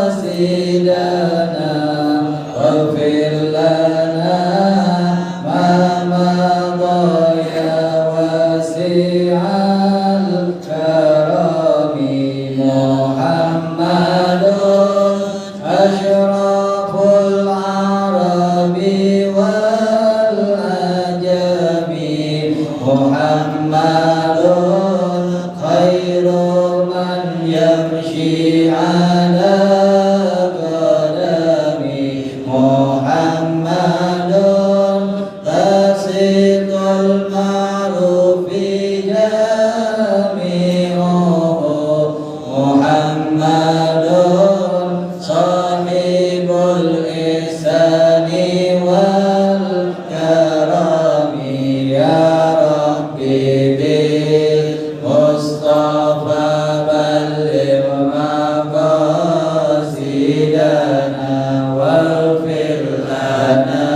مقاصدنا واغفر لنا ما مضى يا واسع الكرم محمد أشرف العرب والعجم محمد خير من يمشي على قدمه محمد باسط المعروف جميعه محمد صاحب الإحسان والكرم يا ربي بالمصطفى بلغ مقاصدنا واغفر لنا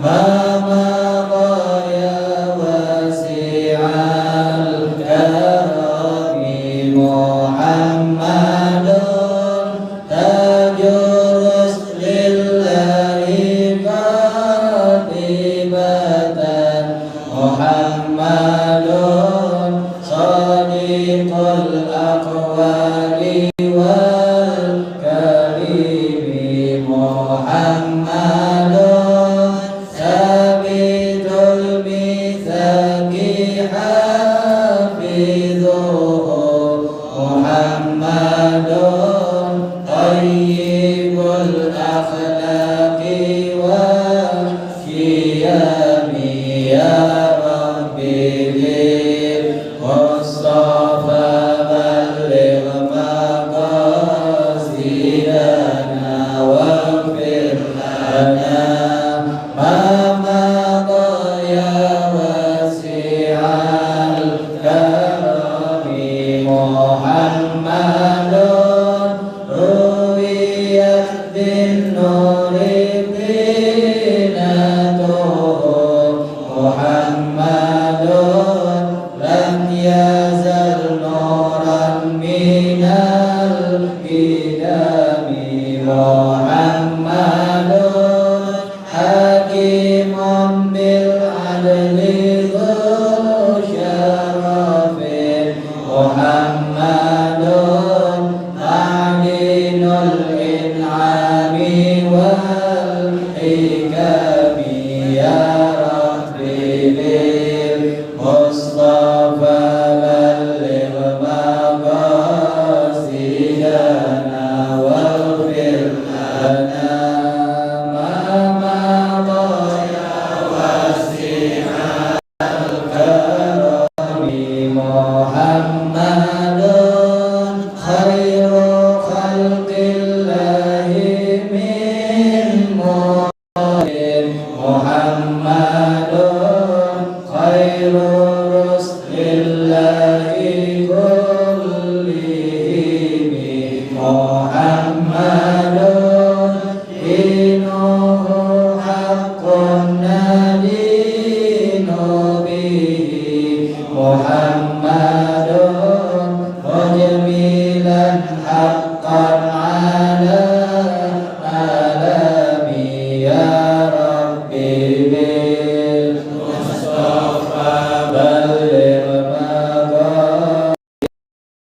ما مضى يا واسع الكرم محمد تاج رسل الله قاطبة محمد صادق الأقوال والكريم محمد ثابت الميثاق حافظه محمد طيب الأخلاق والشيم يا ربي بالمصطفى بلغ مقاصدنا واغفر لنا ما مضى يا واسع الكرم محمد رويت بالنور قينته محمد لم يزل نورا من القدم محمد حكيم بالعدل ذو شرف محمد معدن الإنعام والحكم يا ربي بالمصطفى بلغ مقاصدنا واغفر لنا ما مضى يا واسع الكرم محمد خير خلق الله من محمد خير رسل الله كلهم محمد دينه حق ندين به محمد وجميلا حقا على عالمي يا ربي بالمصطفى بلغ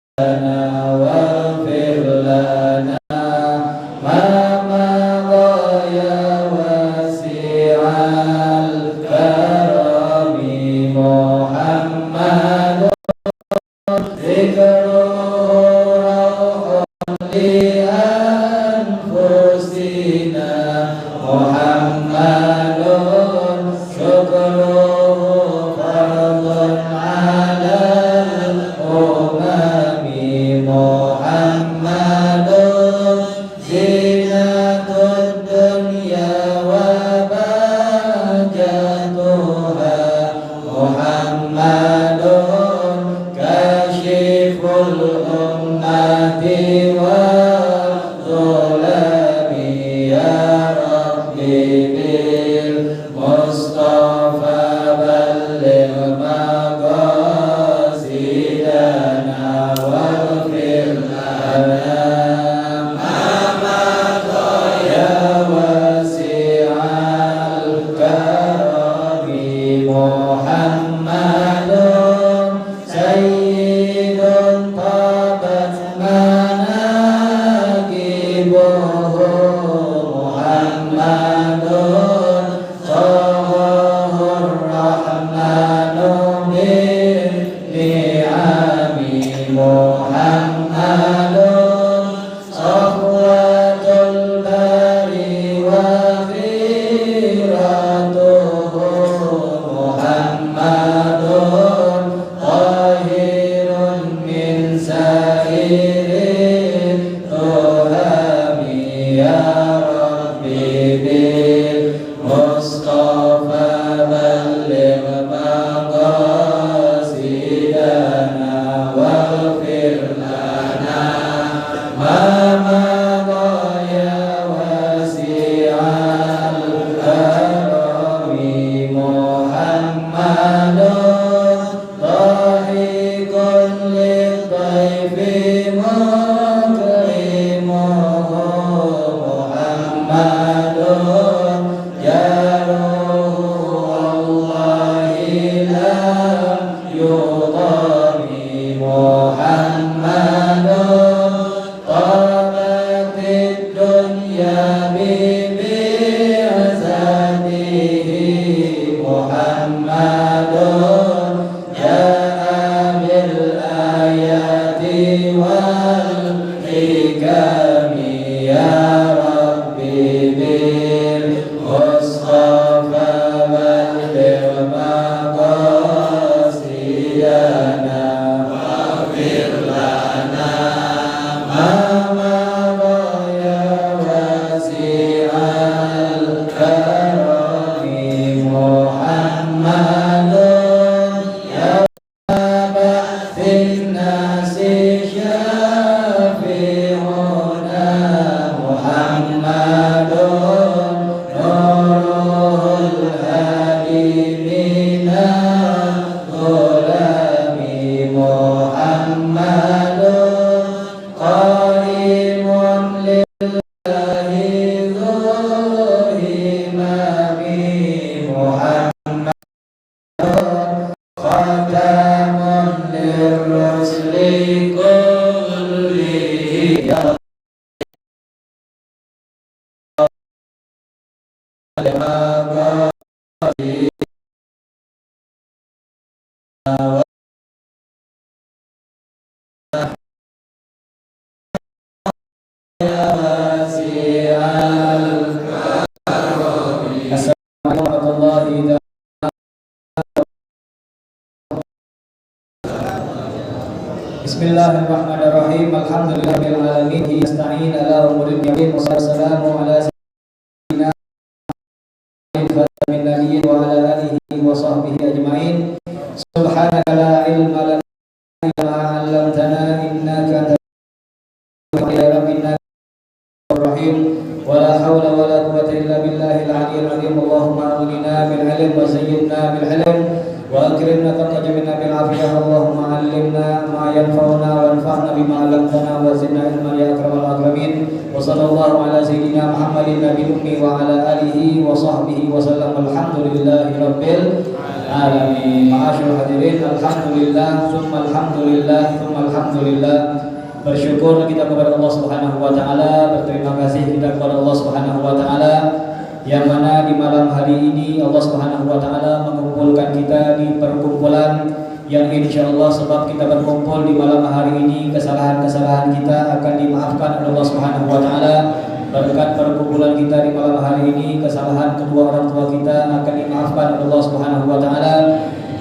مقاصدنا واغفر لنا ما مضى يا واسع الكرم محمد ذكره روح لأنفسنا محمد شكره فرض على الأمم محمد زينة الدنيا وبهجتها محمد كاشف الأمة والظلم يا ربي بالمصطفى بلغ مقاصدنا واغفر لنا والحكم يا ربي بالمصطفى بلغ مقاصدنا واغفر لنا ما مضى يا واسع الكرم محمد يا بعث الناس شافعنا محمد نوره الهادي من الظلام محمد قائم لله ذو الهمام محمد خاتم للرسل كلهم يا واسع الكرم. السلام عليكم ورحمة الله تعالى. Bismillahirrahmanirrahim. Alhamdulillahirabbil alamin. Nasta'in ala umuril din. Wassalamu ala sayyidina khatamin nabiyyin wa ala alihi wa sahbihi ajmain. Subhanaka la ilma lana illa ma 'allamtana innaka antal rabbina rahim. Wa la hawla wa la quwwata illa billahil aliyyil azim. Allahumma aghnina bil ilm wa zayyinna bil ilm وأكرمنا تقجمنا بالعافية اللهم علمنا ما ينفعنا وانفعنا بما علمتنا وزدنا علما يا أكرم الأكرمين وصلى الله على سيدنا محمد النبي الأمي وعلى آله وصحبه وسلم الحمد لله رب العالمين. Ma'asyiral hadirin, alhamdulillah summa alhamdulillah summa alhamdulillah. Bersyukur kita kepada Allah Subhanahu wa taala, berterima kasih kita kepada Allah Subhanahu wa taala yang mana di malam hari ini Allah Subhanahu wa taala mengumpulkan kita di perkumpulan yang insyaallah sebab kita berkumpul di malam hari ini kesalahan-kesalahan kita akan dimaafkan oleh Allah Subhanahu wa taala. Berkat perkumpulan kita di malam hari ini kesalahan kedua orang tua kita akan dimaafkan oleh Allah Subhanahu wa taala.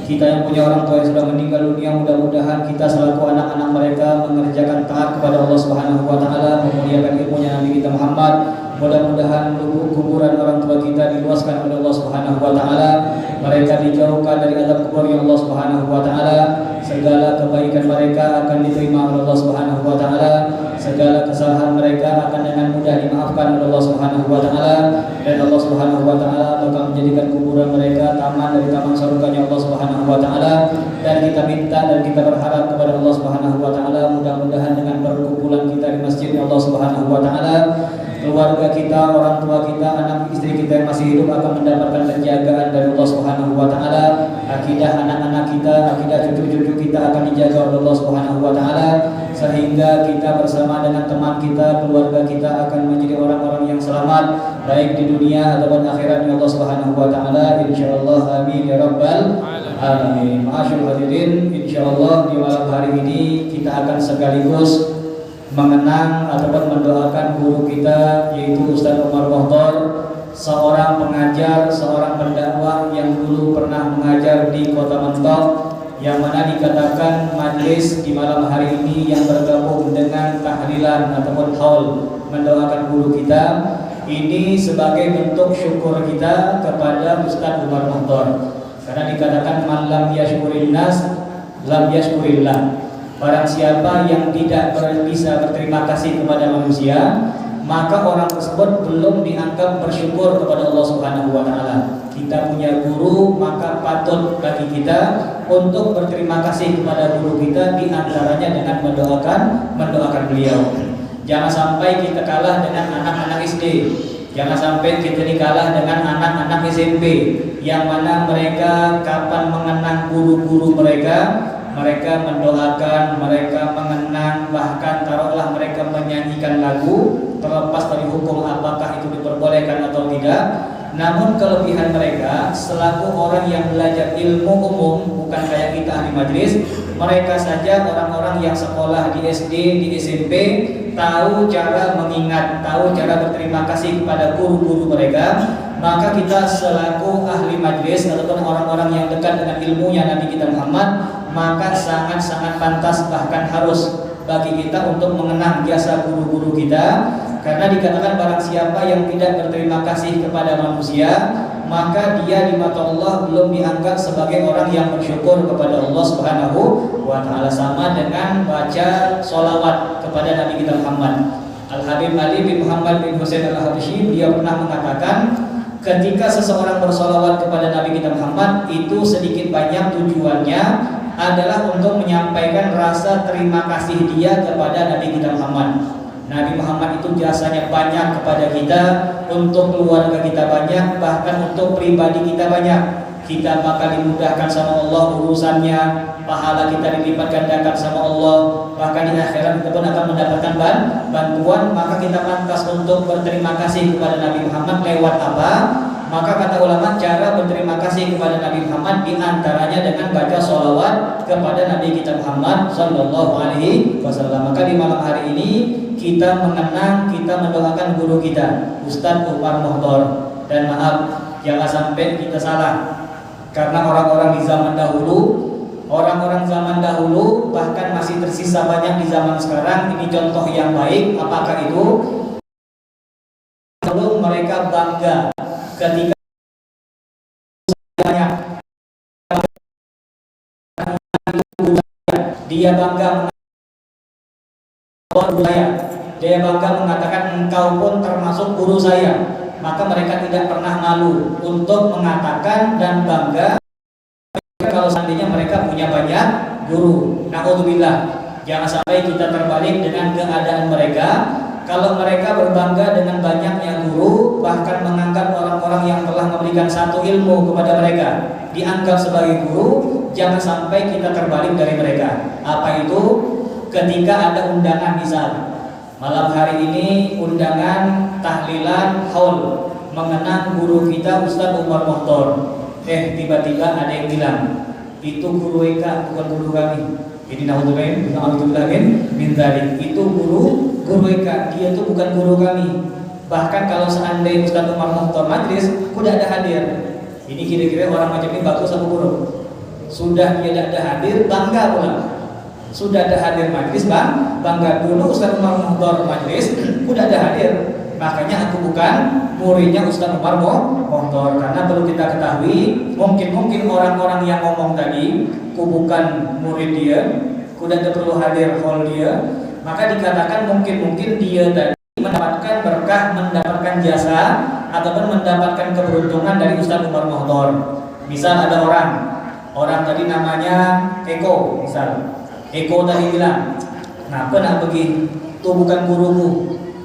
Kita yang punya orang tua yang sudah meninggal dunia, mudah-mudahan kita selaku anak-anak mereka mengerjakan taat kepada Allah Subhanahu wa taala, memuliakan ilmunya Nabi kita Muhammad. Mudah-mudahan kuburan orang tua kita diluaskan oleh Allah Subhanahu wa taala. Mereka dijauhkan dari azab kubur yang Allah Subhanahu wa taala. Segala kebaikan mereka akan diterima oleh Allah Subhanahu wa taala. Segala kesalahan mereka akan dengan mudah dimaafkan oleh Allah Subhanahu wa taala, dan Allah Subhanahu wa taala bakal menjadikan kuburan mereka taman dari taman surganya Allah Subhanahu wa taala. Dan kita minta dan kita berharap kepada Allah Subhanahu wa taala, mudah-mudahan dengan perkumpulan kita di masjid Allah Subhanahu wa taala, keluarga kita, orang tua kita, anak istri kita yang masih hidup akan mendapatkan penjagaan dari Allah Subhanahu wa taala. Akidah anak-anak kita, akidah cucu-cucu kita akan dijaga oleh Allah Subhanahu wa taala, sehingga kita bersama dengan teman kita, keluarga kita akan menjadi orang-orang yang selamat baik di dunia ataupun akhirat ya Allah Subhanahu wa taala, insyaallah. Amin ya rabbal alamin. Ma'asyiral hadirin, insyaallah di malam hari ini kita akan sekaligus mengenang ataupun mendoakan guru kita, yaitu Ustaz Umar Mohtor, seorang pengajar, seorang pendakwah yang dulu pernah mengajar di Kota Mentok, yang mana dikatakan majelis di malam hari ini yang bergabung dengan tahlilan ataupun haul mendoakan guru kita ini sebagai bentuk syukur kita kepada Ustaz Umar Mohtor, karena dikatakan man lam yashkurin nas lam yashkurillah. Barang siapa yang tidak bisa berterima kasih kepada manusia, maka orang tersebut belum dianggap bersyukur kepada Allah Subhanahu wa taala. Kita punya guru, maka patut bagi kita untuk berterima kasih kepada guru kita, di antaranya dengan mendoakan beliau. Jangan sampai kita kalah dengan anak-anak SD. Jangan sampai kita kalah dengan anak-anak SMP, yang mana mereka kapan mengenang guru-guru mereka, mereka mendoakan, mereka mengenang, bahkan taruhlah mereka menyanyikan lagu, terlepas dari hukum apakah itu diperbolehkan atau tidak. Namun kelebihan mereka selaku orang yang belajar ilmu umum, bukan kayak kita ahli majlis, mereka saja orang-orang yang sekolah di SD, di SMP, tahu cara mengingat, tahu cara berterima kasih kepada guru-guru mereka. Maka kita selaku ahli majlis ataupun orang-orang yang dekat dengan ilmunya Nabi kita Muhammad, maka sangat-sangat pantas, bahkan harus bagi kita untuk mengenang jasa guru-guru kita. Karena dikatakan barang siapa yang tidak berterima kasih kepada manusia, maka dia di mata Allah belum dianggap sebagai orang yang bersyukur kepada Allah Subhanahu wa Ta'ala. Sama dengan baca sholawat kepada Nabi kita Muhammad. Al-Habib Ali bin Muhammad bin Husain Al-Habsyi, dia pernah mengatakan, ketika seseorang bersolawat kepada Nabi kita Muhammad, itu sedikit banyak tujuannya adalah untuk menyampaikan rasa terima kasih dia kepada Nabi kita Muhammad. Nabi Muhammad itu jasanya banyak kepada kita, untuk keluarga kita banyak, bahkan untuk pribadi kita banyak. Kita bakal dimudahkan sama Allah urusannya, pahala kita dilipat gandakan sama Allah, bahkan di akhirat kita pun akan mendapatkan bantuan. Maka kita pantas untuk berterima kasih kepada Nabi Muhammad lewat apa? Maka kata ulama, cara berterima kasih kepada Nabi Muhammad diantaranya dengan baca sholawat kepada Nabi kita Muhammad Sallallahu Alaihi Wasallam. Maka di malam hari ini kita mengenang, kita mendoakan guru kita Ustadz Umar Mohtor. Dan maaf, jangan sampai kita salah, karena orang-orang di zaman dahulu, orang-orang zaman dahulu bahkan masih tersisa banyak di zaman sekarang. Ini contoh yang baik. Apakah itu? Kalau mereka bangga ketika dia bangga dia bangga mengatakan engkau pun termasuk guru saya, maka mereka tidak pernah malu untuk mengatakan dan bangga kalau seandainya mereka punya banyak guru. Na'udzubillah, jangan sampai kita terbalik dengan keadaan mereka. Kalau mereka berbangga dengan banyaknya guru, bahkan menganggap orang-orang yang telah memberikan satu ilmu kepada mereka dianggap sebagai guru, jangan sampai kita terbalik dari mereka. Apa itu? Ketika ada undangan, misal malam hari ini undangan tahlilan haul mengenang guru kita Ustadz Umar Mohtor. Tiba-tiba ada yang bilang, itu guru Eka, bukan guru kami. Ini na'udzubillah min dzalik. Itu guru Eka, dia itu bukan guru kami. Bahkan kalau seandainya Ustadz Umar Mohtor majlis, udah ada hadir. Ini kira-kira orang macam ini bagus apa buruk? Sudah dia ada hadir, bangga pula. Sudah ada hadir majlis, bangga. Dulu Ustadz Umar Mohtor majlis, udah ada hadir. Makanya aku bukan muridnya Ustadz Umar Mohtor. Karena perlu kita ketahui, mungkin orang-orang yang ngomong tadi, aku bukan murid dia, aku tidak perlu hadir hall dia. Maka dikatakan mungkin dia tadi mendapatkan berkah, mendapatkan jasa, ataupun mendapatkan keberuntungan dari Ustadz Umar Mohtor. Misal ada orang tadi namanya Eko, misal Eko tadi bilang, kenapa nak pergi? Itu bukan guruku.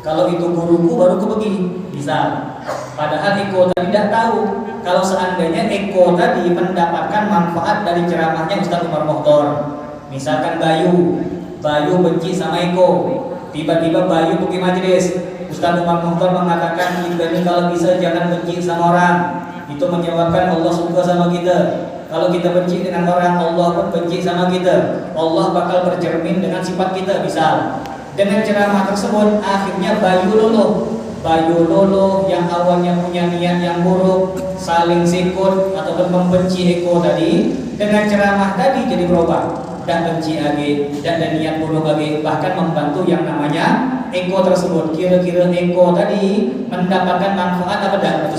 Kalau itu guruku baru aku pergi. Misal, padahal Eko tadi tidak tahu kalau seandainya Eko tadi mendapatkan manfaat dari ceramahnya Ustadz Umar Mohtor. Misalkan Bayu benci sama Eko, tiba-tiba Bayu pergi majelis, Ustadz Umar Mohtor mengatakan, kita ini kalau bisa jangan benci sama orang, itu menyebabkan Allah suka sama kita. Kalau kita benci dengan orang, Allah pun benci sama kita. Allah bakal bercermin dengan sifat kita. Misal, dengan ceramah tersebut akhirnya Bayu luluh yang awalnya punya niat yang buruk, saling sikut ataupun membenci Eko tadi, dengan ceramah tadi jadi berubah. Dan benci lagi, dan niat buruk lagi, bahkan membantu yang namanya Eko tersebut. Kira-kira Eko tadi mendapatkan manfaat apa tidak?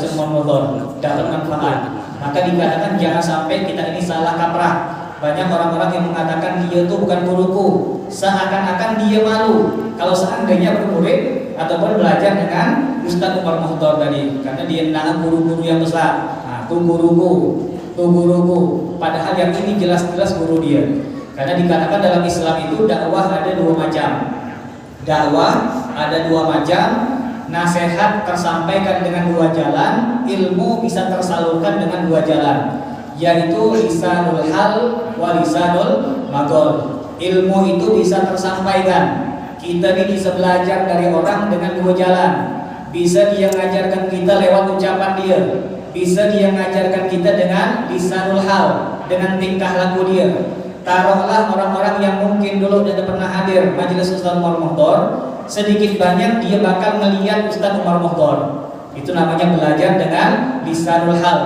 Dapat manfaat. Maka dikatakan jangan sampai kita ini salah kaprah. Banyak orang-orang yang mengatakan dia itu bukan guruku, seakan-akan dia malu kalau seandainya bermurid ataupun belajar dengan Ustadz Umar Mohtor tadi, karena dia adalah guru-guru yang besar. Nah, itu guruku. Padahal yang ini jelas-jelas guru dia. Karena dikatakan dalam Islam itu dakwah ada dua macam. Nasihat tersampaikan dengan dua jalan, ilmu bisa tersalurkan dengan dua jalan, yaitu lisanul hal wa lisanul maqal. Ilmu itu bisa tersampaikan. Kita ini bisa belajar dari orang dengan dua jalan. bisa dia mengajarkan kita lewat ucapan dia, bisa dia mengajarkan kita dengan lisanul hal, dengan tingkah laku dia. Taruhlah orang-orang yang mungkin dulu tidak pernah hadir majelis Ustaz Umar Mukhtar, sedikit banyak dia bakal melihat Ustaz Umar Mukhtar. Itu namanya belajar dengan lisanul hal.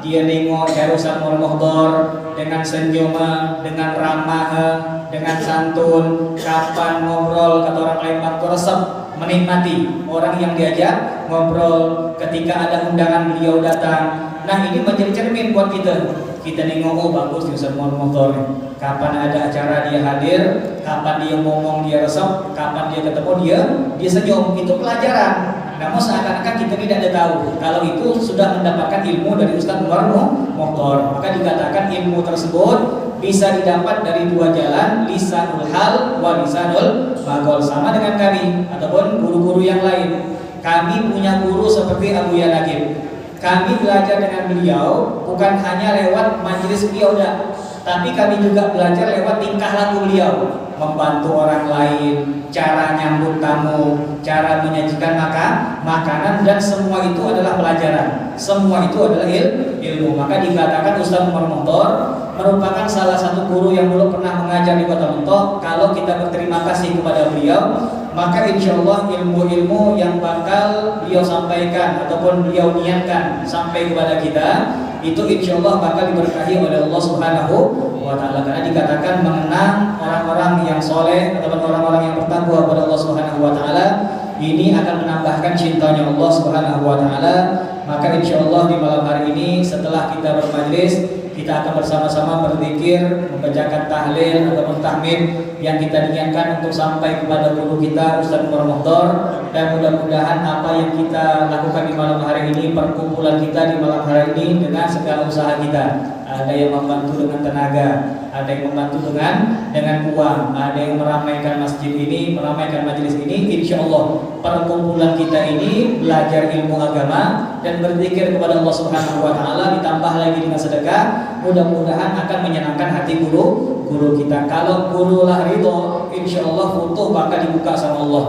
Dia nengok cara Ustaz Umar Mukhtar dengan senyum, dengan ramah, dengan santun, kapan ngobrol, kata orang lain bang resep, menikmati orang yang diajak ngobrol ketika ada undangan beliau datang. Nah ini menjadi cermin buat kita. Kita nengok, oh bagus di Ustaz Umar Mukhtar. Kapan ada acara dia hadir, kapan dia ngomong dia resep, kapan dia ketemu dia senyum. Itu pelajaran. Namun seakan-akan kita tidak tahu kalau itu sudah mendapatkan ilmu dari Ustaz Umar Mukhtar. Maka dikatakan ilmu tersebut bisa didapat dari dua jalan, lisanul hal wa lisanul maqal, sama dengan kami ataupun guru-guru yang lain. Kami punya guru seperti Abu Yanagib. Kami belajar dengan beliau bukan hanya lewat majelis beliau dah, tapi kami juga belajar lewat tingkah laku beliau, membantu orang lain, cara nyambut tamu, cara menyajikan makanan, dan semua itu adalah pelajaran. Semua itu adalah ilmu. Maka dikatakan Ustaz Umar Mukhtar merupakan salah satu guru yang dulu pernah mengajar di Kota Mentok. Kalau kita berterima kasih kepada beliau, maka insya Allah ilmu-ilmu yang bakal beliau sampaikan ataupun beliau niatkan sampai kepada kita, itu insya Allah bakal diberkahi oleh Allah Subhanahu wa Ta'ala. Karena dikatakan mengenang orang-orang yang soleh ataupun orang-orang yang bertakwa kepada Allah Subhanahu wa Ta'ala, ini akan menambahkan cintanya Allah Subhanahu wa Ta'ala. Maka insya Allah di malam hari ini setelah kita bermajlis, kita akan bersama-sama berzikir, membacakan tahlil ataupun tahmid yang kita niatkan untuk sampai kepada guru kita Ustaz Umar Mukhtar. Dan mudah-mudahan apa yang kita lakukan di malam hari ini, perkumpulan kita di malam hari ini dengan segala usaha kita, ada yang membantu dengan tenaga, ada yang membantu dengan uang, ada yang meramaikan masjid ini, meramaikan majelis ini. Insya Allah perkumpulan kita ini belajar ilmu agama dan berzikir kepada Allah Subhanahu wa Ta'ala, ditambah lagi dengan sedekah, mudah-mudahan akan menyenangkan hati guru kita. Kalau guru lah ridho, insya Allah foto bakal dibuka sama Allah.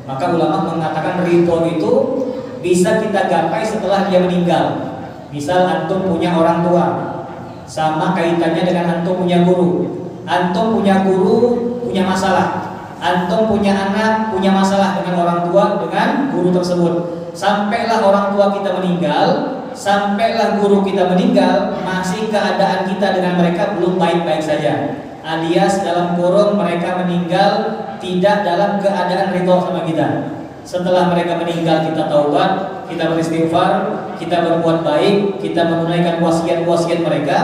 Maka ulama mengatakan ridho itu bisa kita gapai setelah dia meninggal. Misal antum punya orang tua, sama kaitannya dengan antum punya guru. Antum punya guru, punya masalah. Antum punya anak, punya masalah dengan orang tua, dengan guru tersebut. Sampailah orang tua kita meninggal, sampailah guru kita meninggal, masih keadaan kita dengan mereka belum baik-baik saja. Alias dalam kurung mereka meninggal tidak dalam keadaan ridho sama kita. Setelah mereka meninggal kita taubat, kita beristighfar, kita berbuat baik, kita menunaikan wasiat-wasiat mereka.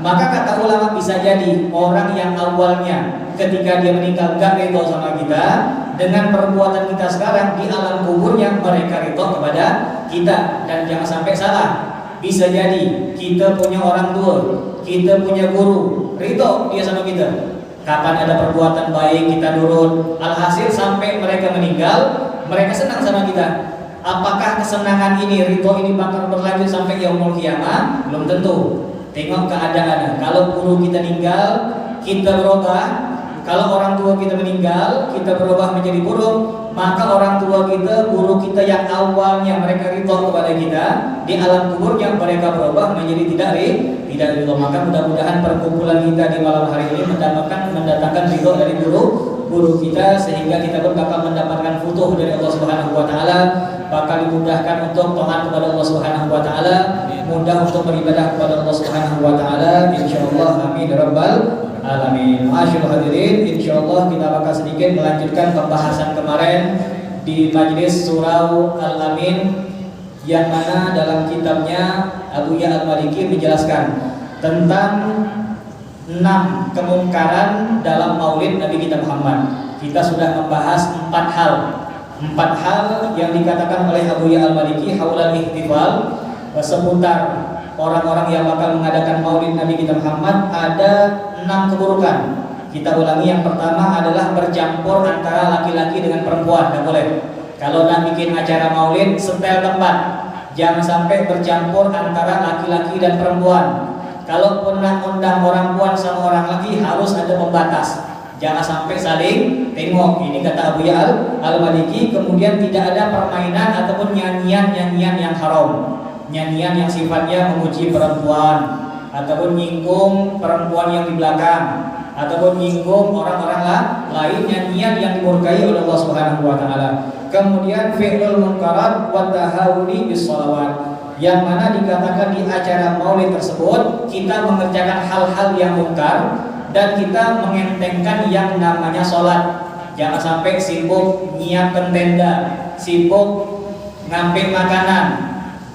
Maka kata ulama bisa jadi orang yang awalnya ketika dia meninggal gak ridho sama kita, dengan perbuatan kita sekarang di alam kuburnya mereka ridho kepada kita. Dan jangan sampai salah, bisa jadi kita punya orang tua, kita punya guru, ridho dia sama kita. Kapan ada perbuatan baik kita nurut, alhasil sampai mereka meninggal, mereka senang sama kita. Apakah kesenangan ini, ridho ini bakal berlanjut sampai yaumul qiyamah? Belum tentu. Tengok keadaan. Kalau guru kita meninggal, kita berubah. Kalau orang tua kita meninggal, kita berubah menjadi buruk. Maka orang tua kita, guru kita yang awalnya mereka ridho kepada kita, di alam kuburnya mereka berubah menjadi tidak ridho. Maka mudah-mudahan perkumpulan kita di malam hari ini mendatangkan ridho dari guru kita, sehingga kita pun bakal mendapatkan futuh dari Allah Subhanahu wa Ta'ala, bakal dimudahkan untuk taat kepada Allah Subhanahu wa Ta'ala, mudah untuk beribadah kepada Allah Subhanahu wa Ta'ala, insyaallah. Amin ya rabbal alamin. Masyaallah hadirin, insyaallah kita bakal sedikit melanjutkan pembahasan kemarin di majlis surau Al-Amin, yang mana dalam kitabnya Abu Ya Al-Maliki menjelaskan tentang 6 kemungkaran dalam maulid Nabi kita Muhammad. Kita sudah membahas 4 hal yang dikatakan oleh Abu Ya Al-Maliki haulal ihtifal, seputar orang-orang yang bakal mengadakan maulid Nabi kita Muhammad. Ada 6 keburukan. Kita ulangi, yang pertama adalah bercampur antara laki-laki dengan perempuan, tidak boleh. Kalau nak bikin acara maulid, setel tempat, jangan sampai bercampur antara laki-laki dan perempuan. Kalau pernah undang orang perempuan sama orang laki, harus ada pembatas. Jangan sampai saling tengok. Ini kata Abu Ya'al Al-Maliki. Kemudian tidak ada permainan ataupun nyanyian-nyanyian yang haram. Nyanyian yang sifatnya memuji perempuan, ataupun nyinggung perempuan yang di belakang, ataupun nyinggung orang-orang lain, nyanyian yang dimurkai oleh Allah Subhanahu wa taala. Kemudian fi'lul munkarat wa tahawuni bis shalawat, yang mana dikatakan di acara maulid tersebut kita mengerjakan hal-hal yang mungkar dan kita mengentengkan yang namanya sholat. Jangan sampai sibuk nyiapkan tenda, sibuk ngambil makanan,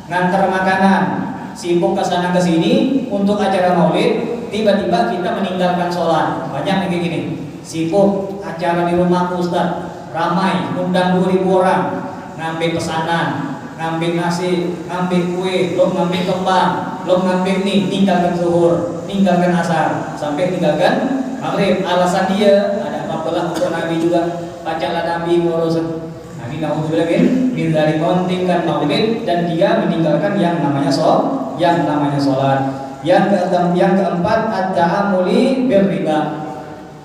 ngantar makanan, sibuk ke sana ke sini untuk acara maulid, tiba-tiba kita meninggalkan sholat. Banyak yang kayak gini, sibuk acara di rumah Ustaz, ramai, undang 2000 orang, ngambil pesanan, ngambil nasi, ngambil kue, lo ngambil kembang, lo ngambil nih, tinggalkan zuhur, tinggalkan asar, sampai tinggalkan maghrib. Alasan dia ada apa-apa untuk Nabi juga, bacalah Nabi ngurus Nabi naudzubillah min dzalik, mentingkan maulid dan dia meninggalkan yang namanya sholat. Yang keempat at-ta'amuli birriba,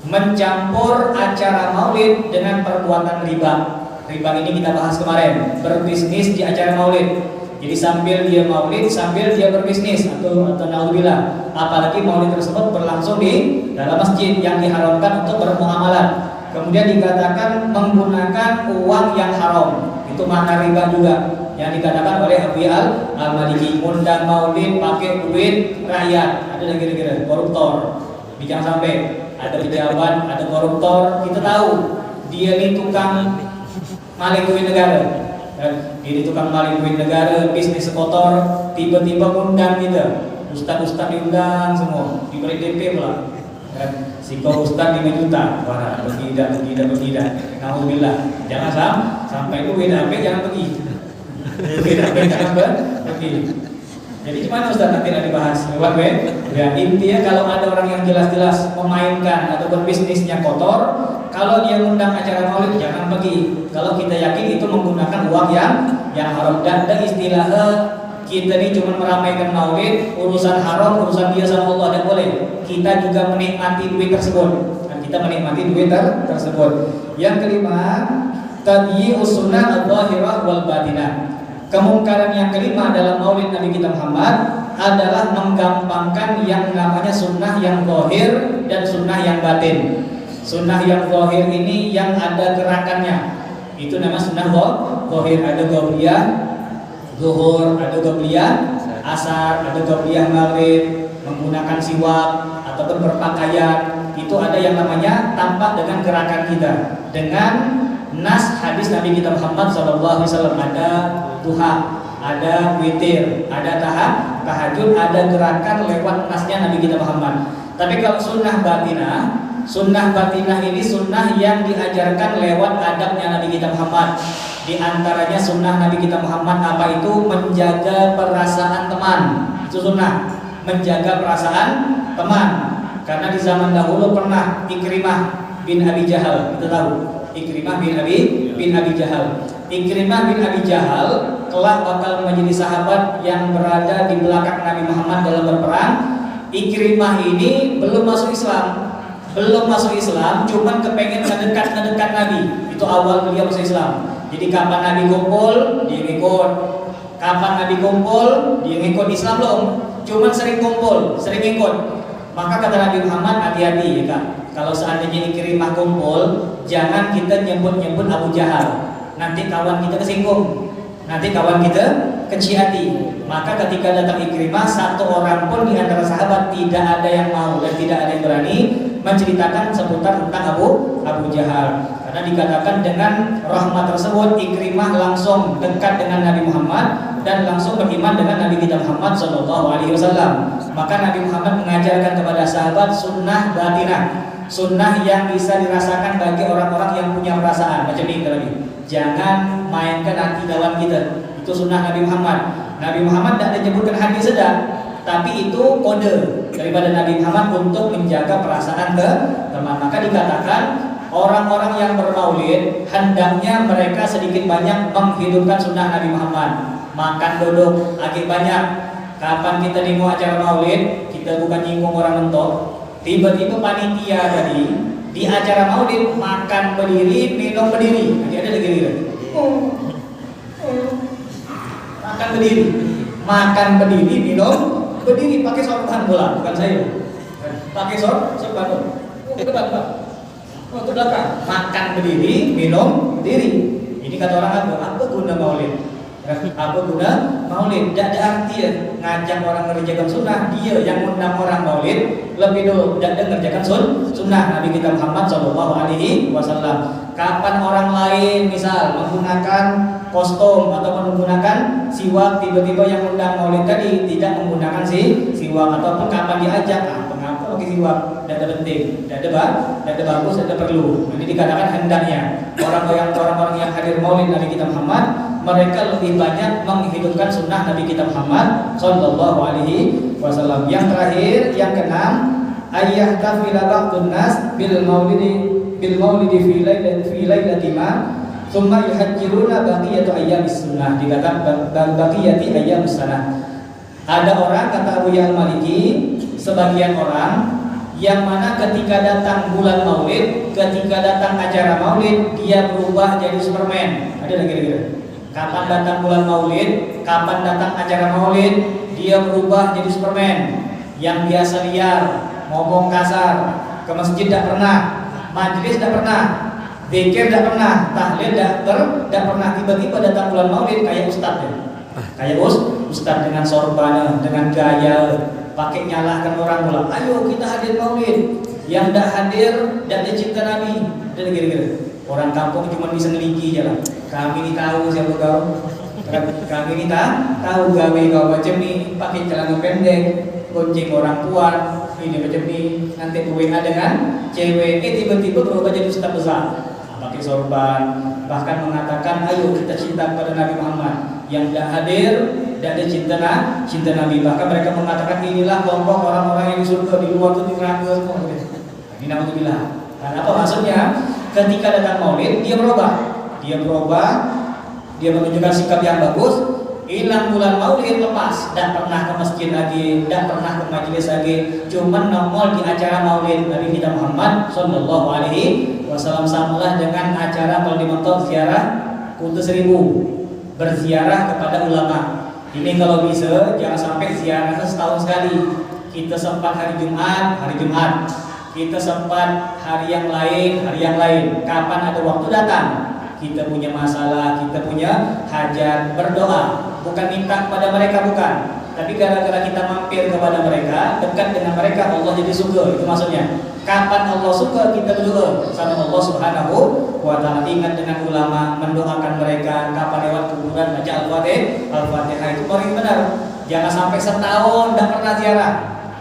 mencampur acara maulid dengan perbuatan riba. Riba ini kita bahas kemarin, berbisnis di acara maulid. Jadi sambil dia maulid, sambil dia berbisnis atau naudzubillah. Apalagi maulid tersebut berlangsung di dalam masjid yang diharamkan untuk bermuamalah. Kemudian dikatakan menggunakan uang yang haram. Itu makna riba juga yang dikatakan oleh Abu Ya'al Al-Maliki. Undang maulid pakai duit rakyat. Ada kira-kira koruptor. Jangan sampai ada pejabat, ada koruptor. Kita tahu dia ini tukang maling duit negara. Dia tukang maling duit negara, bisnis kotor. Tiba-tiba undang kita. Ustaz-ustaz diundang semua, diberi DP pula. Si kau ustaz 5 juta, wah tidak. Alhamdulillah, jangan sampai itu beda jangan pergi. Jangan pergi. Jadi gimana Ustaz nanti dibahas? Ya intinya kalau ada orang yang jelas-jelas memainkan atau berbisnisnya kotor, kalau dia mengundang acara maulid jangan pergi. Kalau kita yakin itu menggunakan uang yang haram. Dan ada istilah kita ini cuma meramaikan maulid, urusan haram, urusan dia sama Allah tidak boleh. Kita juga menikmati duit tersebut. Dan kita menikmati duit tersebut. Yang kelima, tadyi'us sunnah adh-dhahirah wal batinah. Kemungkaran yang kelima dalam maulid Nabi kita Muhammad adalah menggampangkan yang namanya sunnah yang zahir dan sunnah yang batin. Sunnah yang zahir ini yang ada gerakannya, itu nama sunnah zahir. Ada qabliyah zuhur, ada qabliyah asar, ada qabliyah maghrib, menggunakan siwak ataupun berpakaian. Itu ada yang namanya tampak dengan gerakan kita, dengan nas hadis Nabi kita Muhammad SAW. Ada duha, ada witir, ada tahajud, ada gerakan lewat nasnya Nabi kita Muhammad. Tapi kalau sunnah batinah ini sunnah yang diajarkan lewat adabnya Nabi kita Muhammad. Di antaranya sunnah Nabi kita Muhammad apa itu? Menjaga perasaan teman. Itu sunnah, menjaga perasaan teman. Karena di zaman dahulu pernah Ikrimah bin Abi Jahal, kita tahu Ikrimah bin Abi Jahal. Ikrimah bin Abi Jahal kelak bakal menjadi sahabat yang berada di belakang Nabi Muhammad dalam berperang. Ikrimah ini belum masuk Islam, cuman kepengen ngedekat Nabi. Itu awal beliau masuk Islam. Jadi kapan Nabi kumpul, dia ngikut. Kapan Nabi kumpul, dia ngikut. Islam belum, cuman sering kumpul, sering ikut. Maka kata Nabi Muhammad, hati-hati ya Kak. Kalau seandainya Ikrimah kumpul, jangan kita nyebut-nyebut Abu Jahal. Nanti kawan kita kesinggung, nanti kawan kita kecil hati. Maka ketika datang Ikrimah, satu orang pun di antara sahabat tidak ada yang mau dan tidak ada yang berani menceritakan seputar tentang Abu Jahal. Karena dikatakan dengan rahmat tersebut Ikrimah langsung dekat dengan Nabi Muhammad dan langsung beriman dengan Nabi kita Muhammad SAW. Maka Nabi Muhammad mengajarkan kepada sahabat sunnah batinah, sunnah yang bisa dirasakan bagi orang-orang yang punya perasaan. Macam ini tadi, jangan mainkan hati lawan kita. Itu sunnah Nabi Muhammad. Nabi Muhammad tidak menyebutkan hati sedap, tapi itu kode daripada Nabi Muhammad untuk menjaga perasaan teman. Maka dikatakan orang-orang yang bermaulid hendaknya mereka sedikit banyak menghidupkan sunnah Nabi Muhammad. Makan duduk agak banyak. Kapan kita nengok acara maulid, kita bukan nyinggung orang mentok. Tiba-tiba panitia tadi di acara maulid makan berdiri, minum berdiri. Nanti ada lagi makan berdiri, minum berdiri, pakai sorban bola, bukan saya. Pakai sorban bola. Ke depan, Pak. Ke belakang. Makan berdiri, minum berdiri. Ini kata orang apa guna maulid? Apa guna maulid? Tidak ada arti ya ngajak orang mengerjakan sunnah. Dia yang mengundang orang maulid lebih dulu tidak ada mengerjakan sunnah Nabi kita Muhammad SAW. Kapan orang lain misal menggunakan kostum atau menggunakan siwak, tiba-tiba yang mengundang maulid tadi tidak menggunakan siwak, ataupun kapan diajak mengapa pakai siwak, tidak ada penting, tidak ada bagus, tidak ada perlu. Ini dikatakan hendaknya orang-orang yang hadir maulid Nabi kita Muhammad, mereka lebih banyak menghidupkan sunnah Nabi kita Muhammad Sallallahu Alaihi Wasallam. Yang terakhir, yang keenam, ayah tafila ba'dun nas bil maulidi fi lailati ma thumma yuhajjiruna baqiyatu ayyamis sunnah. Dikatakan baqiyati ayyamis sunnah. Ada orang, kata Abu Ya'al Maliki, sebagian orang yang mana ketika datang bulan maulid, ketika datang acara maulid, dia berubah jadi Superman. Ada lagi kira-kira. Kapan datang bulan maulid, kapan datang acara maulid, dia berubah jadi Superman. Yang biasa liar, ngomong kasar, ke masjid tidak pernah, majelis tidak pernah, zikir tidak pernah, tahlil tidak pernah. Tiba-tiba datang bulan maulid kayak ustaz ya. Kayak ustaz dengan sorban, dengan gaya, pakai nyalahkan orang pula. Ayo kita hadir maulid. Yang tidak hadir tidak ada cinta Nabi. Dan kira-kira orang kampung cuma bisa ngeliki jalan. Kami ini tahu siapa kau. Kami ini tahu gawe kau macam ni, pakai celana pendek, gonceng orang tua, ini macam ni, nanti WA dengan cewek, tiba-tiba berubah jadi ustaz besar. Pakai sorban, bahkan mengatakan ayo kita cinta kepada Nabi Muhammad. Yang tidak hadir tidak ada cinta Nabi. Bahkan mereka mengatakan inilah kelompok orang-orang yang di surga, di luar itu di neraka semua. Ini naudzubillah. Karena apa maksudnya? Ketika datang maulid dia berubah, dia menunjukkan sikap yang bagus. Hilang bulan maulid lepas, tidak pernah ke masjid lagi, tidak pernah ke majelis lagi, cuman nongol di acara maulid Nabi kita Muhammad Sallallahu Alaihi Wasallam. Samalah dengan acara kalau di Mentok ziarah Kutu Seribu, berziarah kepada ulama. Ini kalau bisa jangan sampai ziarah setahun sekali. Kita sempat hari Jumat, kita sempat hari yang lain. Kapan ada waktu datang, kita punya masalah, kita punya hajat, berdoa. Bukan minta kepada mereka, bukan. Tapi gara-gara kita mampir kepada mereka, dekat dengan mereka, Allah jadi suka. Itu maksudnya. Kapan Allah suka, kita berdoa sama Allah Subhanahu wa Ta'ala. Ingat dengan ulama, mendoakan mereka. Kapan lewat kuburan, baca Al-Fatihah. Itu paling benar. Jangan sampai setahun tidak pernah ziarah,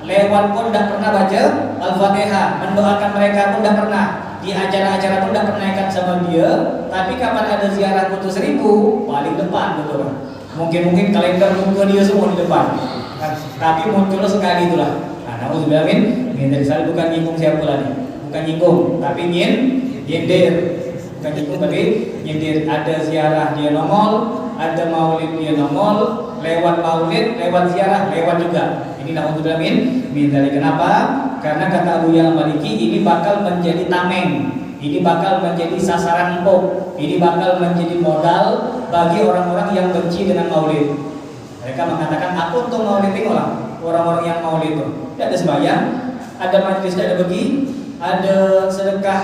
lewat pun tidak pernah baca Al-Fatihah, mendoakan mereka pun tidak pernah, di acara-acara pun tidak pernah ikat sama dia. Tapi kapan ada ziarah Kutu Seribu, paling depan betul. Mungkin kalender muka dia semua di depan, tapi muncul sekali itulah. Nauzubillah min dari saya, bukan nyinggung siapa lagi, bukan nyinggung, tapi nyindir, bukan nyinggung tapi nyindir. Ada ziarah dia nongol, ada maulid dia nongol, lewat maulid, lewat ziarah, lewat juga. Ini nauzubillah min dari. Kenapa? Karena kata Abu Ya'al Maliki, ini bakal menjadi tameng, ini bakal menjadi sasaran empuk, ini bakal menjadi modal bagi orang-orang yang benci dengan maulid. Mereka mengatakan, aku untuk maulid tengoklah orang-orang yang maulid itu tidak ada sembahyang, ada majlis tidak ada bagi, ada sedekah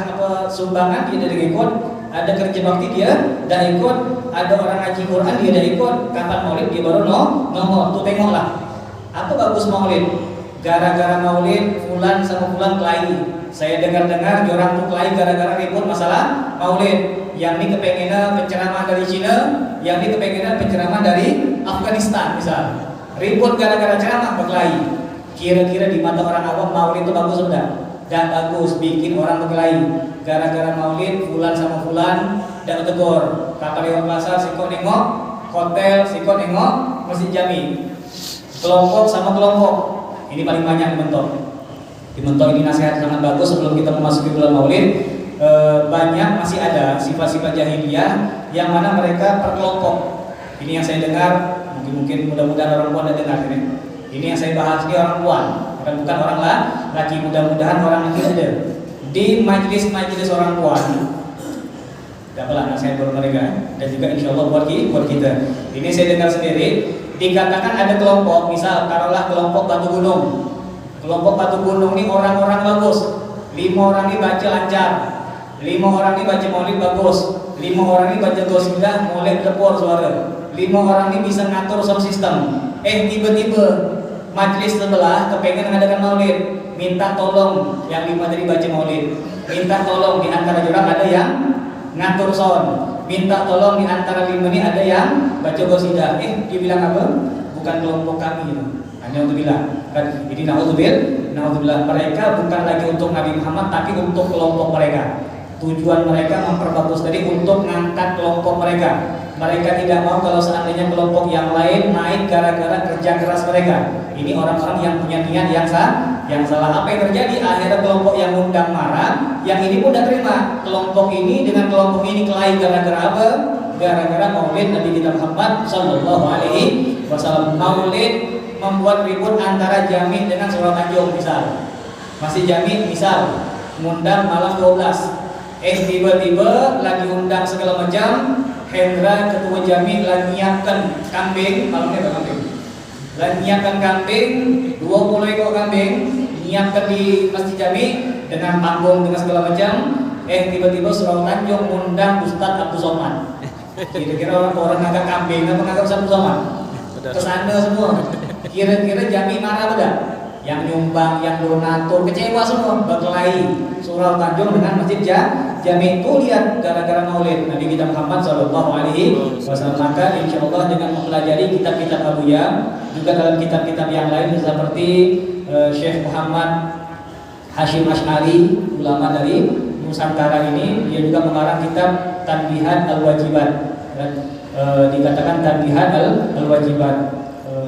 sumbangan dia tidak ikut, ada kerja bakti dia tidak ikut, ada orang ngaji Quran dia tidak ikut. Kapan maulid dia baru nongol. Tuh tengoklah apa bagus maulid. Gara-gara maulid fulan sama fulan kelahi. Saya dengar-dengar di orang tuh kelahi gara-gara ribut masalah maulid. Yang ini kepengennya penceramah dari Cina, yang ini kepengennya penceramah dari Afghanistan misal. Ribut gara-gara ceramah berkelahi. Kira-kira di mata orang awam maulid itu bagus sudah? Dan bagus, bikin orang berkelahi. Gara-gara maulid fulan sama fulan dan tegur. Kapal lewat pasar sikot nengok hotel, sikot nengok Masjid Jami. Kelompok sama kelompok. Ini paling banyak di Mentok. Di Mentok ini nasihat sangat bagus sebelum kita memasuki bulan maulid. Banyak masih ada sifat-sifat jahiliyah yang mana mereka per kelompok. Ini yang saya dengar, mungkin mudah-mudahan orang puan ada dengar ini. Ini yang saya bahas, dia orang puan, bukan orang laki. Mudah-mudahan orang laki ada. di majelis-majelis orang puan. Dapatlah nasihat buat mereka dan juga insya Allah buat kita. Ini saya dengar sendiri, dikatakan ada kelompok, misal taruhlah kelompok Batu Gunung. Kelompok Batu Gunung ini orang-orang bagus. 5 orang ini baca lancar, 5 orang ini baca maulid bagus, 5 orang ini baca qasidah maulid lepor suara, 5 orang ini bisa ngatur sound system. Tiba-tiba majelis sebelah kepengen mengadakan maulid, minta tolong yang 5 tadi baca maulid, minta tolong di antara jurang ada yang ngatur sound, minta tolong di antara 5 ini ada yang baca qasidah. Dia bilang apa? Bukan kelompok kami itu. Hanya untuk bilang kan, jadi naudzubillah, mereka bukan lagi untuk Nabi Muhammad tapi untuk kelompok mereka. Tujuan mereka memperbagus tadi untuk mengangkat kelompok mereka. Mereka tidak mau kalau seandainya kelompok yang lain naik gara-gara kerja keras mereka. Ini orang-orang yang punya niat yang salah. Apa yang terjadi? Akhirnya kelompok yang undang marah, yang ini pun tidak terima. Kelompok ini dengan kelompok ini kelahi gara-gara apa? Gara-gara maulid Nabi kita Muhammad Sallallahu Alaihi Wasallam. Maulid membuat ribut antara Jami dengan Surau Tanjung misal. Masih Jami misal ngundang malam 12. Tiba-tiba lagi undang segala macam. Hendra ketua Jami lagi nyiapkan kambing, malamnya ada kambing. Lagi nyiapkan kambing, 20 ekor kambing, nyiapkan di Masjid Jami dengan panggung dengan segala macam. Tiba-tiba Surau Tanjung ngundang Ustadz Abdul Somad. Kira-kira orang agak kambing apa ngagak Ustadz Abdul Somad? Kesana semua. Kira-kira Jami marah apa? Yang nyumbang, yang donatur kecewa semua, berkelahi. Surau Tanjung dengan Masjid Jami itu lihat gara-gara maulid Nabi kita Muhammad Sallallahu Alaihi Wasallam. Maka insya Allah dengan mempelajari kitab-kitab Abu Ya, juga dalam kitab-kitab yang lain seperti Syekh Muhammad Hashim Ash'ari, ulama dari Nusantara ini, dia juga mengarang kitab Tanbihat Al-Wajibat. Dikatakan Tanbihat Al-Wajibat,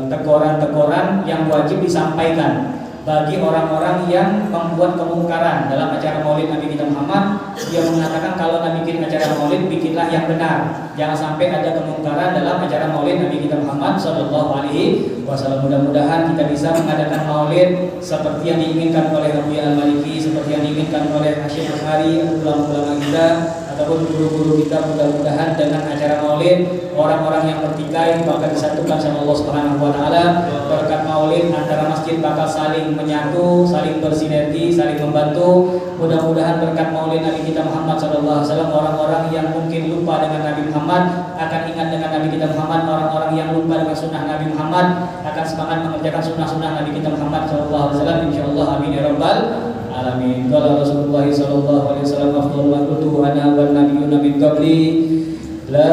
teguran-teguran yang wajib disampaikan bagi orang-orang yang membuat kemungkaran dalam acara maulid Nabi kita Muhammad. Dia mengatakan kalau Nabi bikin acara maulid, bikinlah yang benar, jangan sampai ada kemungkaran dalam acara maulid Nabi kita Muhammad Sallallahu Alaihi Wasallam. Mudah-mudahan kita bisa mengadakan maulid seperti yang diinginkan oleh Abu Ya Al-Maliki, seperti yang diinginkan oleh Hashim Ash'ari, ulama-ulama kita ataupun guru-guru kita. Mudah-mudahan dengan acara maulid orang-orang yang bertikai bakal disatukan sama Allah Subhanahu wa taala. Berkat maulid antara masjid bakal saling menyatu, saling bersinergi, saling membantu. Mudah-mudahan berkat maulid Nabi kita Muhammad sallallahu alaihi wasallam orang-orang yang mungkin lupa dengan Nabi Muhammad akan ingat dengan Nabi kita Muhammad. Orang-orang yang lupa dengan sunnah Nabi Muhammad akan semangat mengerjakan sunnah-sunnah Nabi kita Muhammad sallallahu alaihi wasallam insyaallah. Amin ya rabbal alamin. Qala Rasulullah sallallahu alaihi wasallam afdhalul ma qultu ana wan nabiyyuna min qabli la